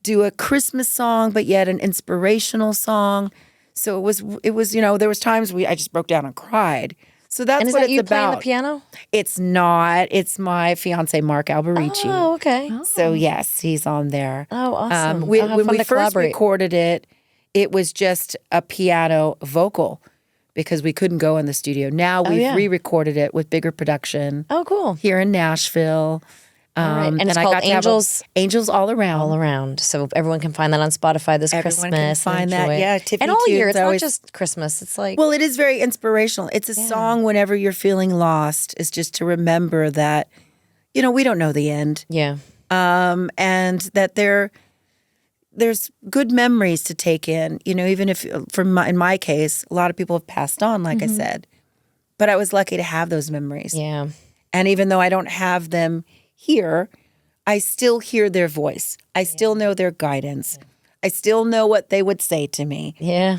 do a Christmas song, but yet an inspirational song. So it was, there was times I just broke down and cried. So that's And is what that it's you about. playing the piano? It's not. It's my fiance, Mark Alberici. Oh, okay. So yes, he's on there. Oh, awesome. When I'll have fun we to first collaborate. recorded it, it was just a piano vocal because we couldn't go in the studio. Now we've yeah. re-recorded it with bigger production Oh, cool. here in Nashville. All right. And it's I called got to have Angels Angels All Around. All Around. So everyone can find that on Spotify this Everyone Christmas. can find and that. enjoy it. Yeah, Tiffany and all year. tunes It's not always- just Christmas. It's like Well, it is very inspirational. It's a song whenever you're feeling lost. It's just to remember that, we don't know the end. yeah. And that there's good memories to take in. Even if, in my case, a lot of people have passed on, like I said, but I was lucky to have those memories. Yeah. And even though I don't have them here, I still hear their voice. I still know their guidance. I still know what they would say to me. Yeah.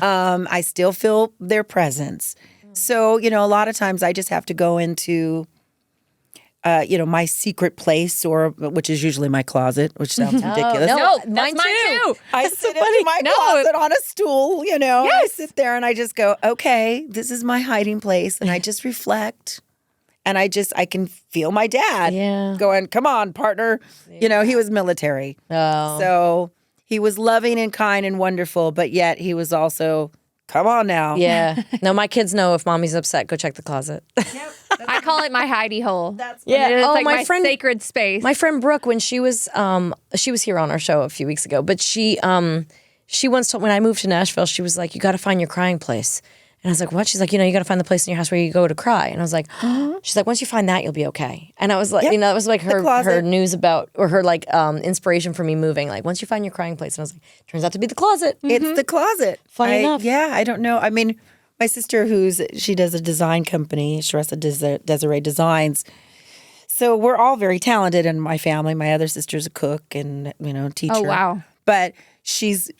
I still feel their presence. So, a lot of times I just have to go into, my secret place, which is usually my closet, which sounds ridiculous. no, That's mine too. I sit in my closet on a stool, I sit there and I just go, okay, this is my hiding place. And I just reflect. And I can feel my dad going, come on, partner. He was military. Oh. So he was loving and kind and wonderful, but yet he was also, come on now. Yeah. No, my kids know if mommy's upset, go check the closet. I call it my hidey hole. Yeah. It's Oh, like my my friend- sacred space. My friend Brooke, when she was here on our show a few weeks ago, but she once told, when I moved to Nashville, she was like, you got to find your crying place. And I was like, what? She's like, you got to find the place in your house where you go to cry. And I was like, she's like, once you find that, you'll be okay. And I was like, that was like her news about, or her like inspiration for me moving. Like, once you find your crying place. And I was like, turns out to be the closet. It's the closet. Funny enough. Yeah, I don't know. I mean, my sister, she does a design company, Sharessa Desiree Designs. So we're all very talented in my family. My other sister's a cook and, teacher. Oh, wow. But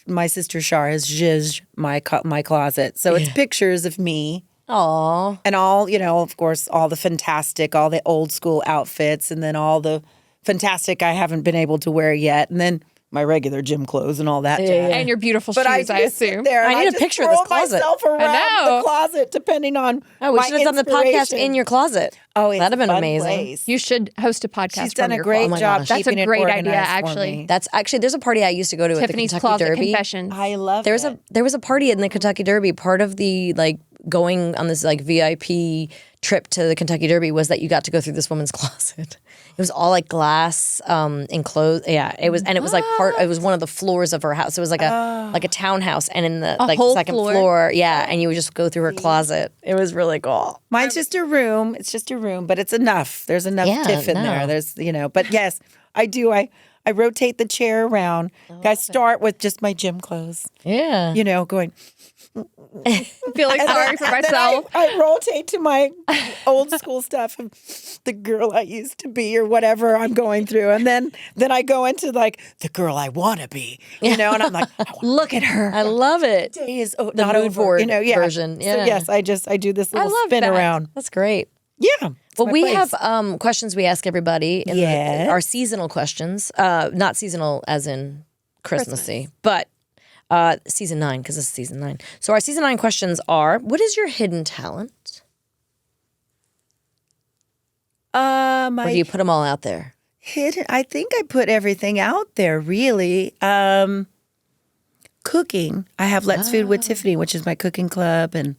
my sister Shar has zhizhed my closet. So it's pictures of me. Aw. And all, of course, all the old school outfits and then all the fantastic I haven't been able to wear yet. And then my regular gym clothes and all that jazz. and your beautiful But shoes, I just sit assume. there and I need a just picture of this throw closet. myself around know. the closet depending on Oh, we my should have done the podcast inspiration. in your closet. Oh, it's That'd have been a fun amazing. place. You should host a podcast. She's done from a your great closet. job. That's a keeping it great idea, organized for actually. me. That's actually, there's a party I used to go to Tiffany's at the Kentucky Closet Derby. Confessions. I love There was a party in the Kentucky Derby. Part of the going on this VIP trip to the Kentucky Derby was that you got to go through this woman's closet. It was all glass enclosed. Yeah, it was, and it was it was one of the floors of her house. It was like a townhouse, and in the whole second floor, and you would just go through her closet. It was really cool. Mine's just a room. It's just a room, but it's enough. There's enough tiff in there. There's, but yes, I do. I rotate the chair around. I start with just my gym clothes, Yeah. going. Feeling sorry for And then myself. I rotate to my old school stuff of the girl I used to be or whatever I'm going through. And then I go into the girl I want to be, and I'm like, Look at her. I love it. day is The not mood over, board yeah. version. So Yeah. yes, I do this little love spin that. around. That's great. Yeah. it's Well, my we place. have questions we ask everybody. In Yes. our seasonal questions. Not seasonal as in Christmassy, but season 9, because this is season 9. So our season 9 questions are: what is your hidden talent? Or My do you put them all out there? hidden. I think I put everything out there. Really, cooking. I have Let's Food with Tiffany, which is my cooking club, and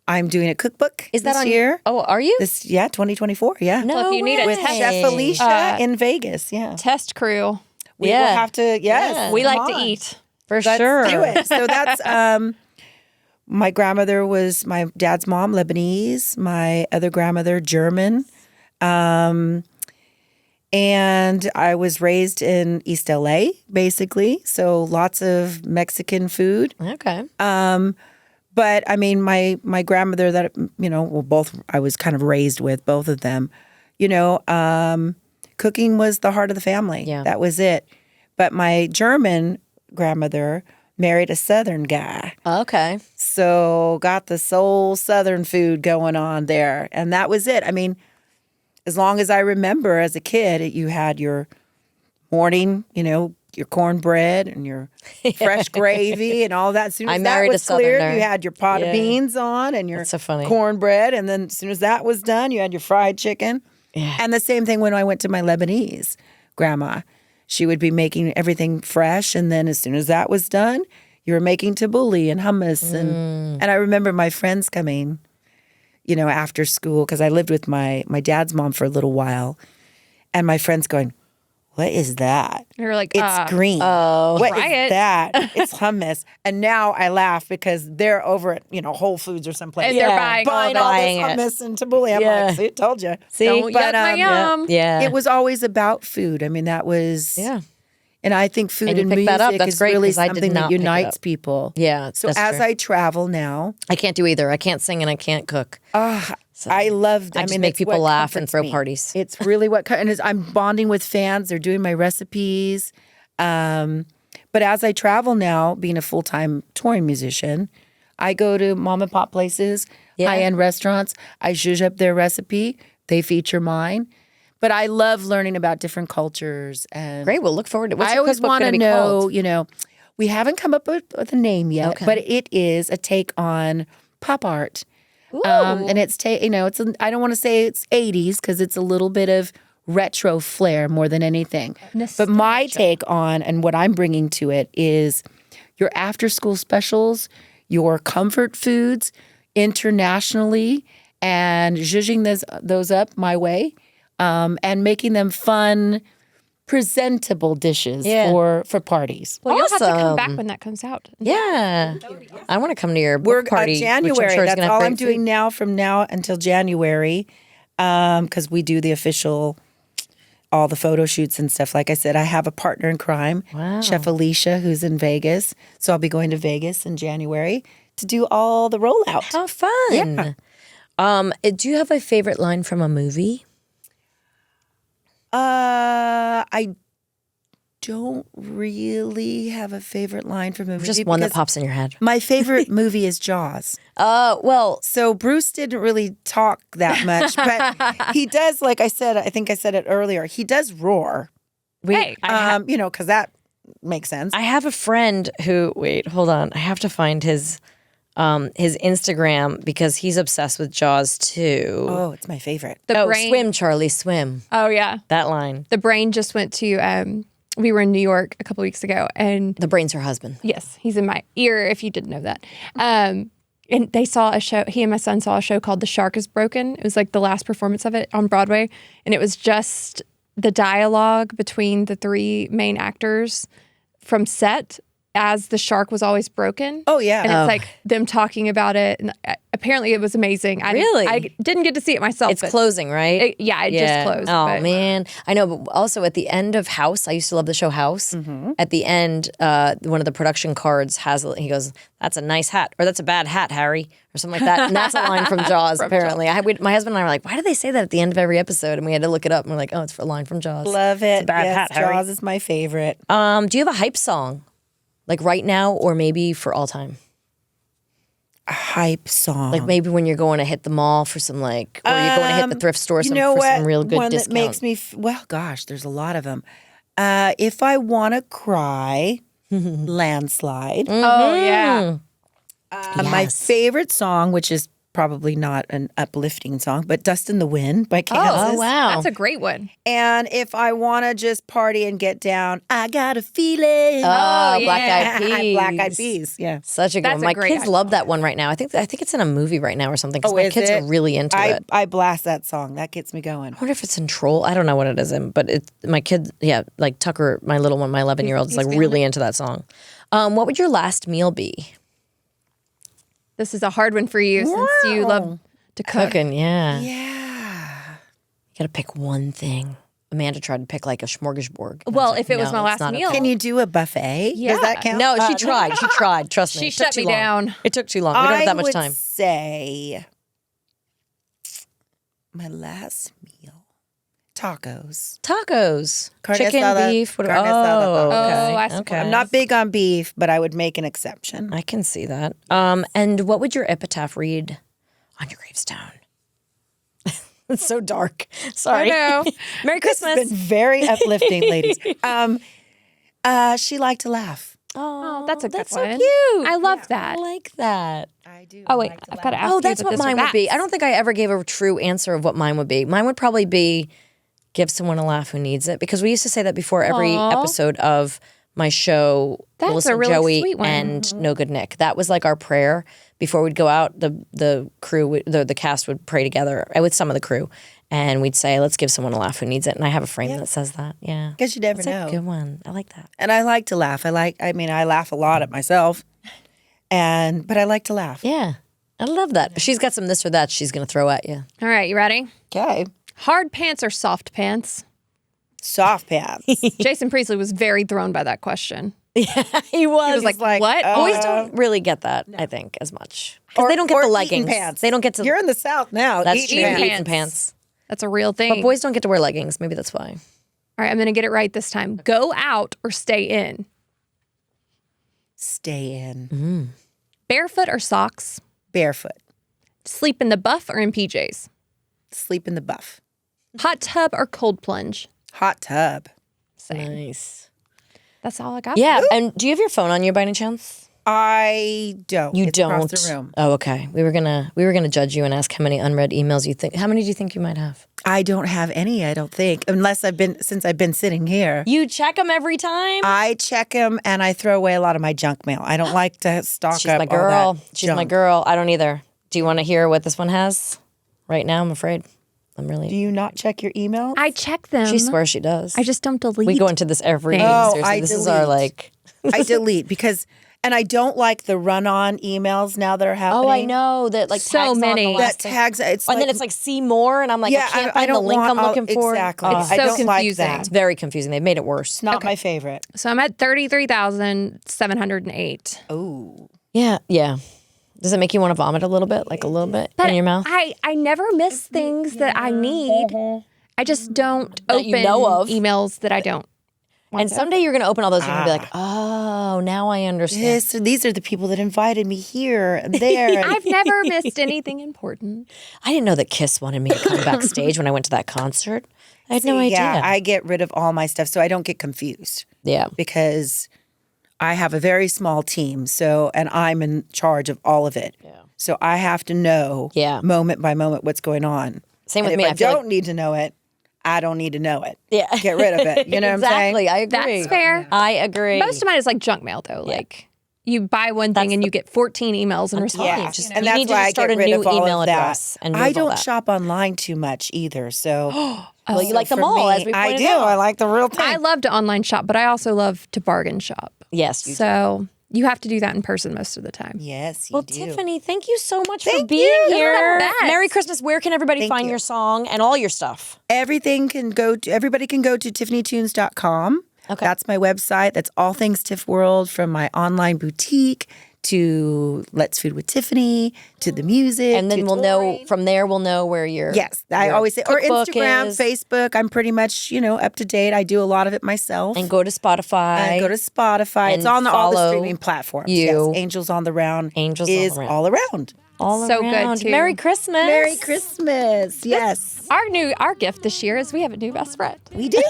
I'm doing a cookbook. Is that this on year? Oh, are you? 2024. Yeah. No, Well, if you need a With test- Chef Alicia in Vegas. Yeah. Test crew. We will have to. Yes. Yeah. We come like to on. eat. For Let's sure. do it. So that's my grandmother was my dad's mom, Lebanese. My other grandmother, German. And I was raised in East LA, basically. So lots of Mexican food. Okay. But I mean, my grandmother that, both I was kind of raised with, both of them, cooking was the heart of the family. Yeah. That was it. But my German grandmother married a Southern guy. Okay. So got the soul Southern food going on there. And that was it. I mean, as long as I remember as a kid, you had your morning, your cornbread and your fresh gravy and all that. As soon as that was cleared, you had your pot of beans on and your so funny. cornbread. And then as soon as that was done, you had your fried chicken. Yeah. And the same thing when I went to my Lebanese grandma. She would be making everything fresh. And then as soon as that was done, you were making tabbouleh and hummus. And I remember my friends coming, after school, because I lived with my dad's mom for a little while. And my friends going, what is that? You're like, it's green. Oh, what try is it. that? It's hummus. And now I laugh because they're over at Whole Foods or someplace. And they're buying all this hummus and tabbouleh. I'm like, see, told you. See, don't yuck my yum. Yeah. It was always about food. I mean, that was And I think food and you pick that up. music That's is great, really 'cause I did something not that pick it unites up. people. Yeah. So that's as true. I travel now, I can't do either. I can't sing and I can't cook. I love. I just make it's people what laugh and comforts throw me. parties. It's really and I'm bonding with fans. They're doing my recipes. But as I travel now, being a full-time touring musician, I go to mom and pop places, high-end restaurants. I zhuzh up their recipe. They feature mine. But I love learning about different cultures. And Great. We'll look forward to it. What's I your always cookbook want going to to be called? know, we haven't come up with a name yet, Okay. but it is a take on pop art. And it's, it's, I don't want to say it's 80s because it's a little bit of retro flair more than anything. But my take on and what I'm bringing to it is your after school specials, your comfort foods internationally, and zhuzhing those up my way, and making them fun, presentable dishes for parties. Well, you'll have to come Awesome. back when that comes out. Yeah. I want to come to your We're book party. which I'm January. sure is That's gonna have all great I'm doing food. now from now until January, because we do the official, all the photo shoots and stuff. Like I said, I have a partner in crime, Chef Alicia, who's in Vegas. So I'll be going to Vegas in January to do all the rollout. How fun. Do you have a favorite line from a movie? I don't really have a favorite line from a movie. Just one that because pops in your head. My favorite movie is Jaws. Well, So Bruce didn't really talk that much, but he does, like I said, I think I said it earlier, he does roar. Hey, Because that makes sense. I have a friend who, wait, hold on. I have to find his Instagram because he's obsessed with Jaws too. Oh, it's my favorite. the brain. Swim, Charlie, swim. Oh, yeah. That line. The brain just went to, we were in New York a couple weeks ago, and The brain's her husband. yes, he's in my ear if you didn't know that. And they saw a show, he and my son saw a show called The Shark is Broken. It was like the last performance of it on Broadway. And it was just the dialogue between the three main actors from set as the shark was always broken. Oh, yeah. And it's like them talking about it. And apparently it was amazing. Really? I didn't get to see it myself. It's but closing, right? it just closed. Oh, but- man. I know, but also at the end of House, I used to love the show House. At the end, one of the production cards he goes, that's a nice hat, or that's a bad hat, Harry, or something like that. And that's a line from Jaws, apparently. My husband and I were like, why do they say that at the end of every episode? And we had to look it up, and we're like, oh, it's for a line from Jaws. Love it. It's a bad Yes, hat, Harry. Jaws is my favorite. Do you have a hype song? Like right now, or maybe for all time? A hype song. Like maybe when you're going to hit the mall for some or you're going to hit the thrift store for some real good One discount. that makes me, well, gosh, there's a lot of them. If I Want to Cry, Landslide. Oh, yeah. My favorite song, which is probably not an uplifting song, but Dust in the Wind by Kansas. Oh, wow. That's a great one. And if I want to just party and get down, I Got a Feeling. Oh, yeah. Black Eyed Peas. Black Eyed Peas, yeah. Such a good That's one. a My great kids album. love that one right now. I think it's in a movie right now or something. Because Oh, my is kids it? are really into it. I blast that song. That gets me going. I wonder if it's in Troll. I don't know what it is in, but my kid, like Tucker, my little one, my 11-year-old, is like really into that song. What would your last meal be? This is a hard one for you since you love to cook. Cooking, yeah. Yeah. You got to pick one thing. Amanda tried to pick like a smorgasbord. And I Well, was if it was no, my it's last not a meal. thing. Can you do a buffet? Yeah. Does that count? No, she tried. She tried. Trust me. She It took shut too me long. down. It took too long. We don't have that much time. I would say my last meal. Tacos. Tacos. Carne Chicken, asada, beef. carne asada, Oh, tacos. okay. Oh, I suppose. okay. I'm not big on beef, but I would make an exception. I can see that. And what would your epitaph read on your gravestone? It's so dark. Sorry. I know. Merry This has Christmas. been very uplifting, ladies. She liked to laugh. Oh, that's a good that's so one. cute. I love I that. like that. I do. Oh, wait. I've got to ask Oh, you that's if what this or mine would be. that. I don't think I ever gave a true answer of what mine would be. Mine would probably be give someone a laugh who needs it, because we used to say that before every Aw. episode of my show, That's Melissa a really Joey sweet one. and No Good Nick. That was like our prayer before we'd go out. The crew, the cast would pray together with some of the crew, and we'd say, "Let's give someone a laugh who needs it." And I have a frame that says that. Yeah, Because you never that's know. a good one. I like that. And I like to laugh. I laugh a lot at myself. But I like to laugh. Yeah, I love that. If she's got some this or that she's gonna throw at you. All right, you ready? Okay. Hard pants or soft pants? Soft pants. Jason Priestley was very thrown by that question. He was. He was like, what? Boys don't really get that, I think, as much. Because they don't get or the eating leggings. pants. They don't get to. You're in the South now. That's Eating true. pants. Eating pants. That's a real thing. But boys don't get to wear leggings. Maybe that's why. All right, I'm going to get it right this time. Go out or stay in? Stay in. Mm-hmm. Barefoot or socks? Barefoot. Sleep in the buff or in PJs? Sleep in the buff. Hot tub or cold plunge? Hot tub. Same. Nice. That's all I got. Yeah. And do you have your phone on you by any chance? I don't. You It's don't. Across the room. Oh, okay. We were gonna judge you and ask how many unread emails you think. How many do you think you might have? I don't have any, I don't think, since I've been sitting here. You check them every time. I check them and I throw away a lot of my junk mail. I don't like to stock She's up my all girl. that She's my junk. girl. I don't either. Do you want to hear what this one has? Right now, I'm afraid. I'm Do really. you not check your email? I check them. She swears she does. I just don't delete. We go into this every. things. Oh, Seriously, I this is our delete. like. I delete because, and I don't like the run-on emails now that are happening. Oh, I know that like So tags on the many. last That thing. tags. It's And like, then it's like see more, and I'm like, I can't find the link I'm looking for. Exactly. Oh, It's I so don't like confusing. that. it's very confusing. They've made it worse. Not my favorite. So I'm at 33,708. Oh, Yeah. Does it make you want to vomit a little bit, like a little bit in your mouth? I never miss things that I need. I just don't That open you know of. emails that I don't. And someday you're going to open all those and you're going to be like, oh, now I understand. these are the people that invited me here and there. and- I've never missed anything important. I didn't know that Kiss wanted me to come backstage when I went to that concert. I had no idea. Yeah, I get rid of all my stuff so I don't get confused Yeah. because I have a very small team. And I'm in charge of all of it. Yeah. So I have to know moment by moment what's going on. Same And with me. If I I feel don't need to know it, I don't need to know it. Yeah. Get rid of it. You know exactly. what I'm saying? I agree. That's fair. I agree. Most of mine is like junk mail, though. Like you buy one thing and you get 14 emails in response. Yeah, Just- and you that's need to why just I start get a rid new of all email of address that. and move I all don't that. shop online too much either. So Well, you like them for all, me, as we I pointed do. out. I like the real thing. I love to online shop, but I also love to bargain shop. Yes. You do. So you have to do that in person most of the time. Yes, you Well, do. Tiffany, thank you so much for Thank being you. This is the here. best. Merry Christmas. Where can everybody Thank find you. your song and all your stuff? Everybody can go to tiffanytunes.com. Okay. That's my website. That's all things Tiff World, from my online boutique to Let's Food with Tiffany to the music. And then to we'll know touring. from there. We'll know where you're. Yes, I your always say, or cookbook Instagram, is. Facebook. I'm pretty much, up to date. I do a lot of it myself. And go to Spotify. And go to Spotify. It's and on all the follow streaming platforms. you. Yes, Angels on the Round Angels is all around. all around. all So good, around. too. Merry Christmas. Merry Christmas. Yes, Our gift this year is we have a new best friend. we do.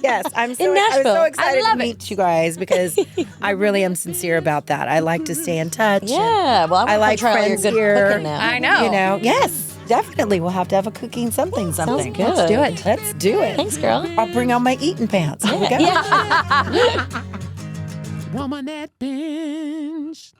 Yes, I was so Nashville. excited I love to meet you guys because I really am sincere about that. I like to stay in touch. and Yeah. Well, I like try all your friends good here. cooking now. I know. Yes, definitely. We'll have to have a cooking something. Sounds good. Let's do it. Let's do it. Thanks, girl. I'll bring on my eating pants. Here we go. Woman that binge.